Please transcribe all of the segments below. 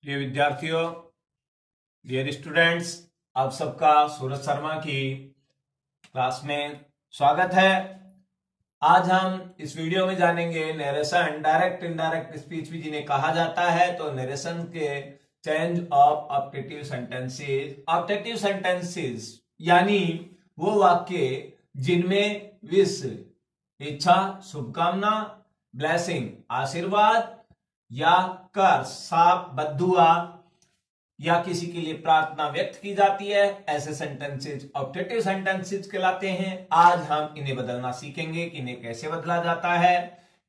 प्रिय विद्यार्थियों, dear students, आप सबका सूरज शर्मा की क्लास में स्वागत है। आज हम इस वीडियो में जानेंगे नरेशन। डायरेक्ट इनडायरेक्ट स्पीच भी जिन्हें कहा जाता है, तो नरेशन के change of optative sentences. Optative sentences यानी वो वाक्य जिनमें विश, इच्छा, शुभकामना, ब्लेसिंग आशीर्वाद, या कर्स साप, बद्दुआ या किसी के लिए प्रार्थना व्यक्त की जाती है, ऐसे सेंटेंसेस ऑप्टेटिव सेंटेंसेस कहलाते हैं। आज हम इन्हें बदलना सीखेंगे कि इन्हें कैसे बदला जाता है,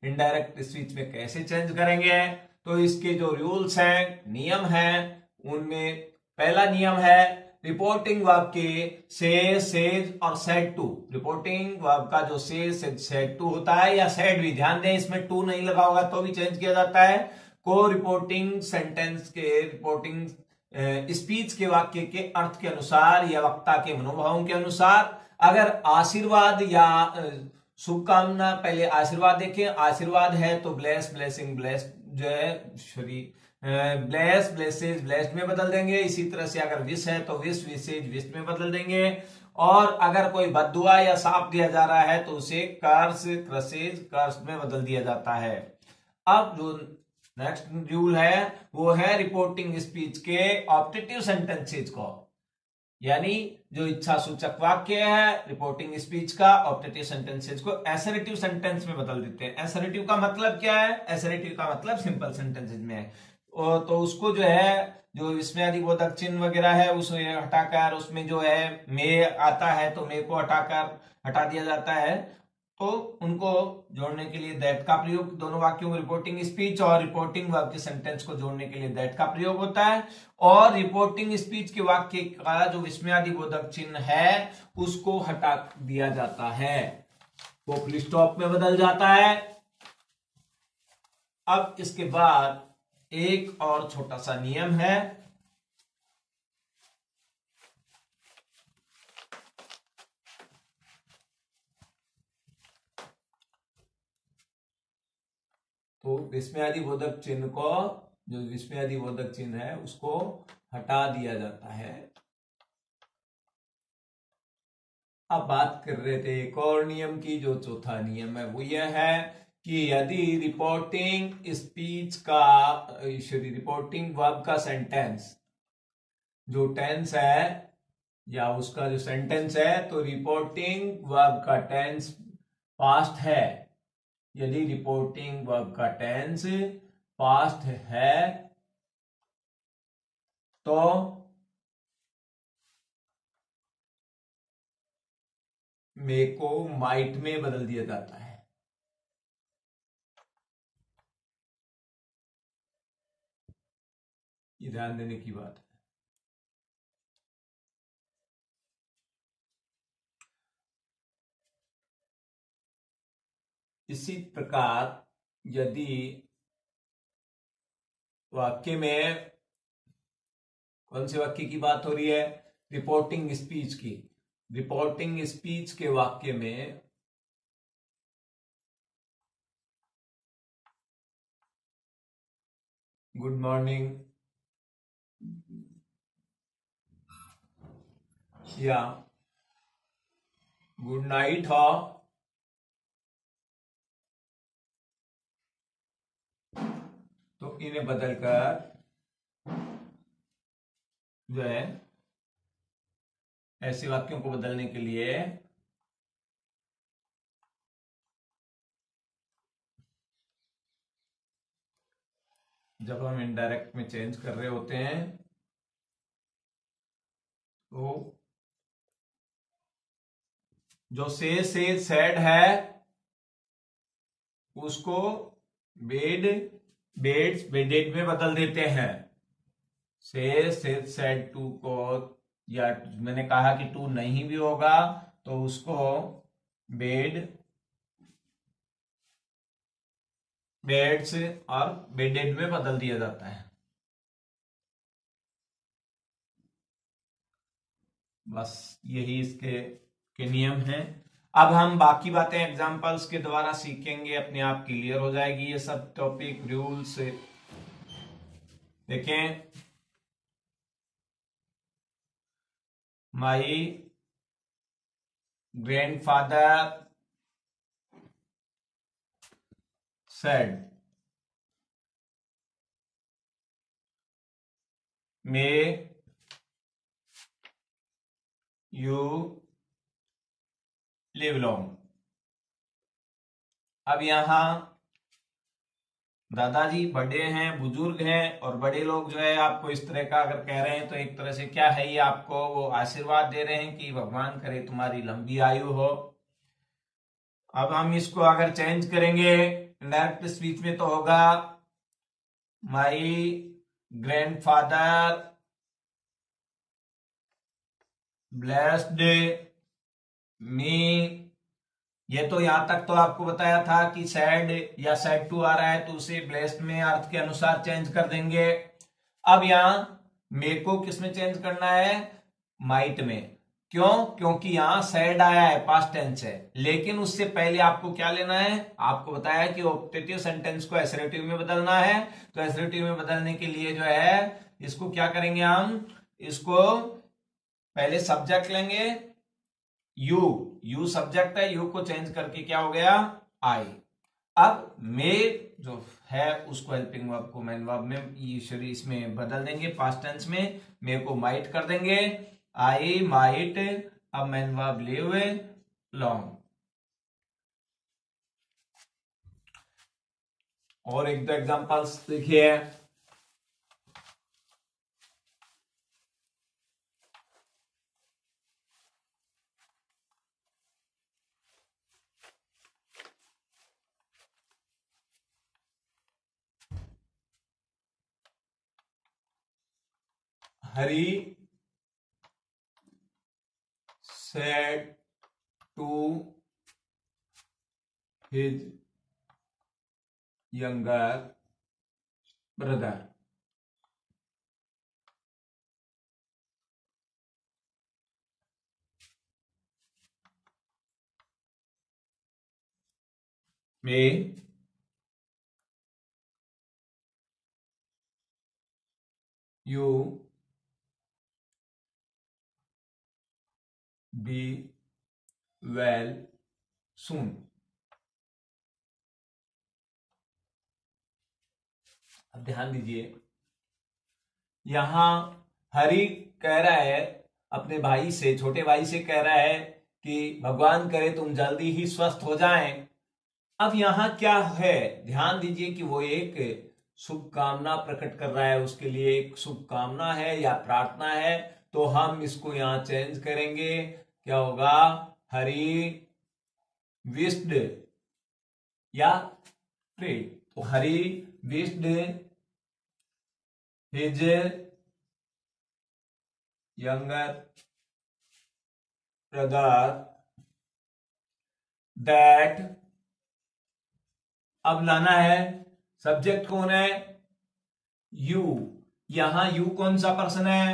इनडायरेक्ट स्पीच में कैसे चेंज करेंगे। तो इसके जो रूल्स हैं, नियम हैं, उनमें पहला नियम है रिपोर्टिंग वर्ब के से, सेज और सेड टू। रिपोर्टिंग वर्ब का जो से, सेड टू होता है, या सेड भी, ध्यान दें इसमें टू नहीं लगा होगा तो भी चेंज किया जाता है। को रिपोर्टिंग सेंटेंस के, रिपोर्टिंग स्पीच के वाक्य के अर्थ के अनुसार या वक्ता के मनोभावों के अनुसार, अगर आशीर्वाद या शुभकामना, पहले आशीर्वाद देखें, आशीर्वाद है तो ब्लेस, ब्लेसिंग, ब्लेस जो है ब्लेस, ब्लेसेज, ब्लेस्ड में बदल देंगे। इसी तरह से अगर विश है तो विश, विशेज, विश में बदल देंगे। और अगर कोई बद्दुआ या साप दिया जा रहा है तो उसे कर्स, क्रसेज, कर्स में बदल दिया जाता है। अब जो नेक्स्ट रूल है वो है रिपोर्टिंग स्पीच के ऑप्टेटिव सेंटेंसेज को, यानी जो इच्छा सूचक वाक्य है रिपोर्टिंग स्पीच का, ऑप्टेटिव सेंटेंसेज को एसरेटिव सेंटेंस में बदल देते हैं। एसरेटिव का मतलब क्या है? एसरेटिव का मतलब सिंपल सेंटेंसेज में है, तो उसको जो है, जो इसमें अधिबोधक चिन्ह वगैरह है उसे हटाकर, उसमें जो है मे आता है तो मे को हटा दिया जाता है, तो उनको जोड़ने के लिए दैट का प्रयोग, दोनों वाक्यों में रिपोर्टिंग स्पीच और रिपोर्टिंग वर्ब के सेंटेंस को जोड़ने के लिए दैट का प्रयोग होता है। और रिपोर्टिंग स्पीच के वाक्य का जो विस्मयादिबोधक चिन्ह है उसको हटा दिया जाता है, वो फुल स्टॉप में बदल जाता है। अब इसके बाद एक और छोटा सा नियम है, तो विस्मयादिबोधक चिन्ह को, जो विस्मयादिबोधक चिन्ह है उसको हटा दिया जाता है। अब बात कर रहे थे एक और नियम की, जो चौथा नियम है वो यह है कि यदि रिपोर्टिंग स्पीच का, रिपोर्टिंग वर्ब का सेंटेंस जो टेंस है या उसका जो सेंटेंस है, तो रिपोर्टिंग वर्ब का टेंस पास्ट है, यदि रिपोर्टिंग वर्ब का टेंस पास्ट है तो मे को माइट में बदल दिया जाता है। ये ध्यान देने की बात है। इसी प्रकार यदि वाक्य में, कौन से वाक्य की बात हो रही है? रिपोर्टिंग स्पीच की। रिपोर्टिंग स्पीच के वाक्य में गुड मॉर्निंग या गुड नाइट हो, तो इन्हें बदलकर जो है, ऐसे वाक्यों को बदलने के लिए जब हम इनडायरेक्ट में चेंज कर रहे होते हैं तो जो से, सेड है उसको बेड, बेड्स, बेडेड में बदल देते हैं। से, सेड टू को, या मैंने कहा कि टू नहीं भी होगा तो उसको बेड, बेड्स और बेडेड में बदल दिया जाता है। बस यही इसके के नियम हैं। अब हम बाकी बातें एग्जांपल्स के द्वारा सीखेंगे, अपने आप क्लियर हो जाएगी ये सब टॉपिक, रूल्स। देखें, माई grandfather said, may you live long। अब यहां दादाजी बड़े हैं, बुजुर्ग हैं, और बड़े लोग जो है आपको इस तरह का अगर कह रहे हैं तो एक तरह से क्या है, ये आपको वो आशीर्वाद दे रहे हैं कि भगवान करे तुम्हारी लंबी आयु हो। अब हम इसको अगर चेंज करेंगे डायरेक्ट स्पीच में तो होगा माई ग्रैंडफादर ब्लेस्ड मी। ये तो यहां तक तो आपको बताया था कि सैड या सैड टू आ रहा है तो उसे ब्लेस्ड में अर्थ के अनुसार चेंज कर देंगे। अब यहां मे को किस में चेंज करना है, माइट में। क्यों? क्योंकि यहां सैड आया है, पास्ट टेंस है, लेकिन उससे पहले आपको क्या लेना है, आपको बताया कि ऑप्टेटिव सेंटेंस को एसरेटिव में बदलना है। तो एसरेटिव में बदलने के लिए जो है इसको क्या करेंगे, हम इसको पहले सब्जेक्ट लेंगे, यू सब्जेक्ट है, यू को चेंज करके क्या हो गया, आई। अब मे जो है उसको हेल्पिंग वर्ब को मेन वर्ब में इसमें बदल देंगे, पास्ट टेंस में। मे को माइट कर देंगे, आई माइट, अब मेन वर्ब लिव लॉन्ग। और एक दो एग्जांपल्स देखिए, हरी said to his younger brother, may you be well soon। अब ध्यान दीजिए, यहां हरि कह रहा है अपने भाई से, छोटे भाई से कह रहा है कि भगवान करे तुम जल्दी ही स्वस्थ हो जाएं। अब यहां क्या है, ध्यान दीजिए कि वो एक शुभकामना प्रकट कर रहा है, उसके लिए एक शुभकामना है या प्रार्थना है। तो हम इसको यहां चेंज करेंगे, क्या होगा, हरि विश्ड या प्रेड। तो Hari wished his younger brother that. अब लाना है, सब्जेक्ट कौन है, यू। यहां यू कौन सा पर्सन है,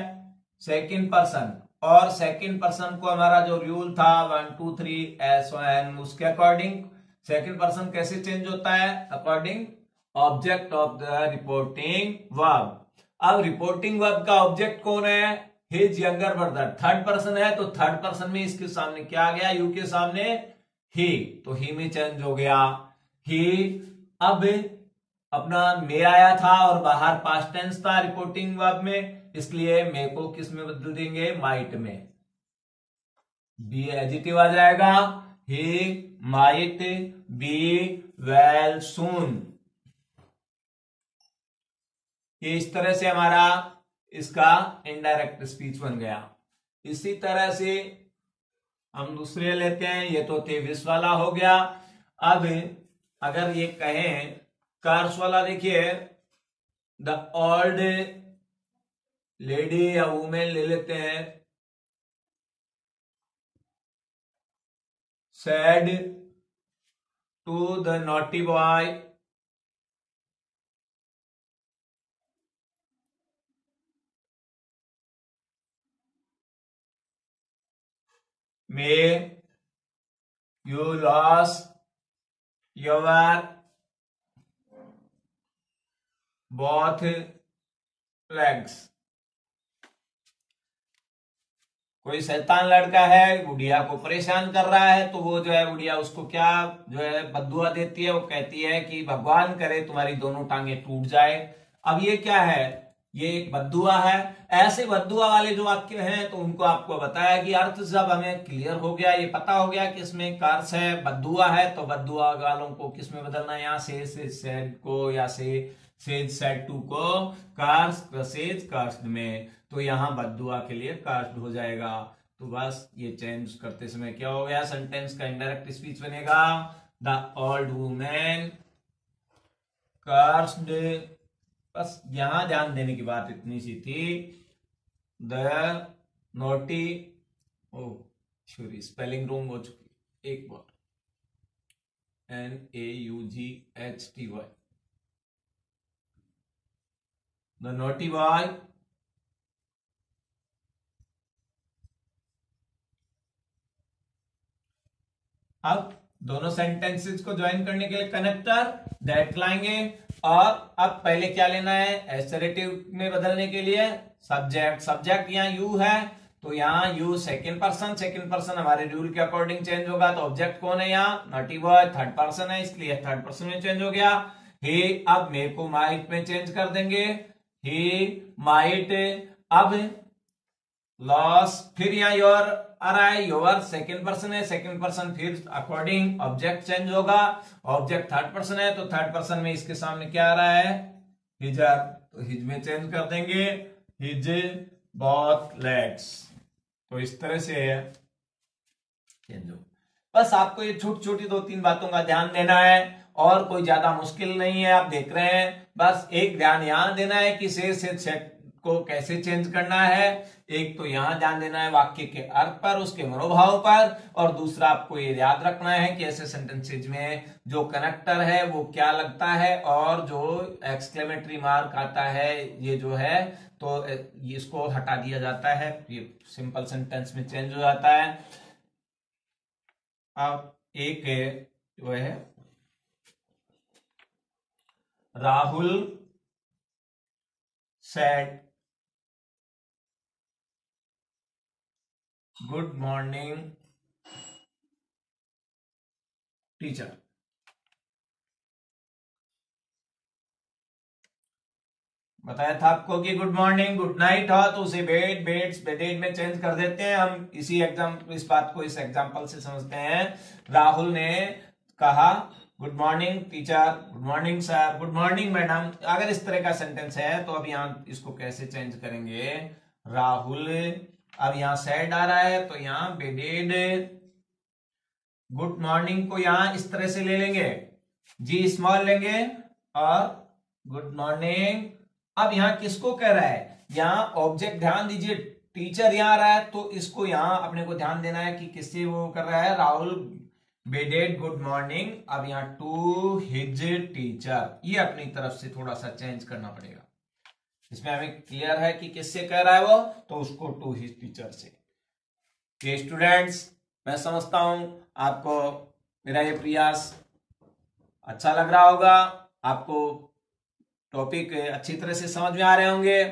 सेकंड पर्सन। और सेकंड पर्सन को हमारा जो रूल था 1 2 3 S1 उसके अकॉर्डिंग सेकंड पर्सन कैसे चेंज होता है, according object of the reporting verb. अब रिपोर्टिंग वर्ब का ऑब्जेक्ट कौन है, his younger brother, third person है, तो थर्ड पर्सन में इसके सामने क्या आ गया, यू के सामने ही, तो ही में चेंज हो गया ही। अब अपना मे आया था और बाहर पास्ट टेंस था रिपोर्टिंग वर्ब में, इसलिए मे को किस में बदल देंगे, माइट में। बी एडजेक्टिव आ जाएगा, he might be well soon. ये इस तरह से हमारा इसका इनडायरेक्ट स्पीच बन गया। इसी तरह से हम दूसरे लेते हैं, ये तो थे विश वाला हो गया। अब अगर ये कहें कार्स वाला, देखिए द ओल्ड लेडी या वुमेन ले लेते हैं, said to the naughty boy may you lost your both legs। कोई शैतान लड़का है, गुड़िया को परेशान कर रहा है, तो वो जो है गुड़िया उसको क्या जो है बद्दुआ देती है। वो कहती है कि भगवान करे तुम्हारी दोनों टांगे टूट जाए। अब ये क्या है, ये एक बद्दुआ है। ऐसे बद्दुआ वाले जो वाक्य हैं तो उनको आपको बताया कि अर्थ जब हमें क्लियर हो गया, ये पता हो गया कि इसमें कर्स है, बद्दुआ है, तो बद्दुआ वालों को किस में बदलना है, यहाँ से सेड को, या से सेज सेड टू को कर्स क्रसेज कर्स्ड में, तो यहां बद्दुआ के लिए कर्स्ड हो जाएगा। तो बस ये चेंज करते समय क्या हो गया, सेंटेंस का इनडायरेक्ट स्पीच बनेगा द ओल्ड वुमेन कर्स्ड। बस यहां ध्यान देने की बात इतनी सी थी, the naughty, O sorry spelling wrong हो चुकी, एक बार, NAUGHTY, द नोटी बॉय अब दोनों सेंटेंसेस को ज्वाइन करने के लिए कनेक्टर दैट लाएंगे, और अब पहले क्या लेना है, एसरेटिव में बदलने के लिए सब्जेक्ट। सब्जेक्ट यहाँ यू है, तो यहाँ यू सेकंड पर्सन हमारे रूल के अकॉर्डिंग चेंज होगा। तो ऑब्जेक्ट कौन है यहाँ, नॉटी बॉय, थर्ड पर्सन है, इसलिए थर्ड पर्सन में चेंज हो गया। ही अब मेरे को माइट में चेंज कर देंगे, ही माइट। अब लॉस, फिर यहाँ योर आ रहा है, योर सेकंड पर्सन है, सेकंड पर्सन फिर अकॉर्डिंग ऑब्जेक्ट चेंज होगा। ऑब्जेक्ट थर्ड पर्सन है, तो थर्ड पर्सन में इसके सामने क्या आ रहा है, हिजर, तो हिज में चेंज कर देंगे, हिज बोथ लेग्स। तो इस तरह से चेंज हो। बस आपको ये छोटी छोटी 2-3 बातों का ध्यान देना है, और कोई ज्यादा मुश्किल नहीं है। आप देख रहे हैं, बस एक ध्यान यहां देना है कि से सेट को कैसे चेंज करना है। एक तो यहां ध्यान देना है वाक्य के अर्थ पर, उसके मनोभाव पर, और दूसरा आपको ये याद रखना है कि ऐसे सेंटेंसेज में जो कनेक्टर है वो क्या लगता है, और जो एक्सक्लेमेटरी मार्क आता है ये जो है, तो इसको हटा दिया जाता है, ये सिंपल सेंटेंस में चेंज हो जाता है। अब एक जो है, Rahul said good morning teacher. बताया था आपको कि गुड मॉर्निंग गुड नाइट हो तो उसे बेड बेड्स बेडेड में चेंज कर देते हैं। हम इसी इस बात को इस एग्जांपल से समझते हैं। राहुल ने कहा good morning teacher, good morning sir, good morning madam. अगर इस तरह का सेंटेंस है तो अब यहाँ इसको कैसे चेंज करेंगे, राहुल, अब यहां सैड आ रहा है तो यहां बेडेड। गुड मॉर्निंग को यहां इस तरह से ले लेंगे, जी स्मॉल लेंगे, और गुड मॉर्निंग। अब यहां किसको कह रहा है, यहां ऑब्जेक्ट ध्यान दीजिए, टीचर यहां आ रहा है, तो इसको यहां अपने को ध्यान देना है कि किससे वो कर रहा है, राहुल बेडेड गुड मॉर्निंग। अब यहां टू हिज टीचर, ये अपनी तरफ से थोड़ा सा चेंज करना पड़ेगा। इसमें हमें क्लियर है कि किससे कह रहा है वो, तो उसको टू हिज टीचर से। ये स्टूडेंट्स, मैं समझता हूं आपको मेरा ये प्रयास अच्छा लग रहा होगा, आपको टॉपिक अच्छी तरह से समझ में आ रहे होंगे।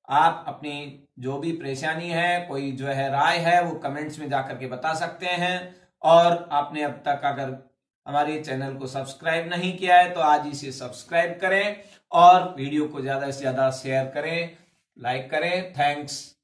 आप अपनी जो भी परेशानी है, कोई जो है राय है, वो कमेंट्स में जाकर के बता सकते हैं। और आपने अब तक अगर हमारे चैनल को सब्सक्राइब नहीं किया है तो आज इसे सब्सक्राइब करें, और वीडियो को ज्यादा से ज्यादा शेयर करें, लाइक करें। थैंक्स।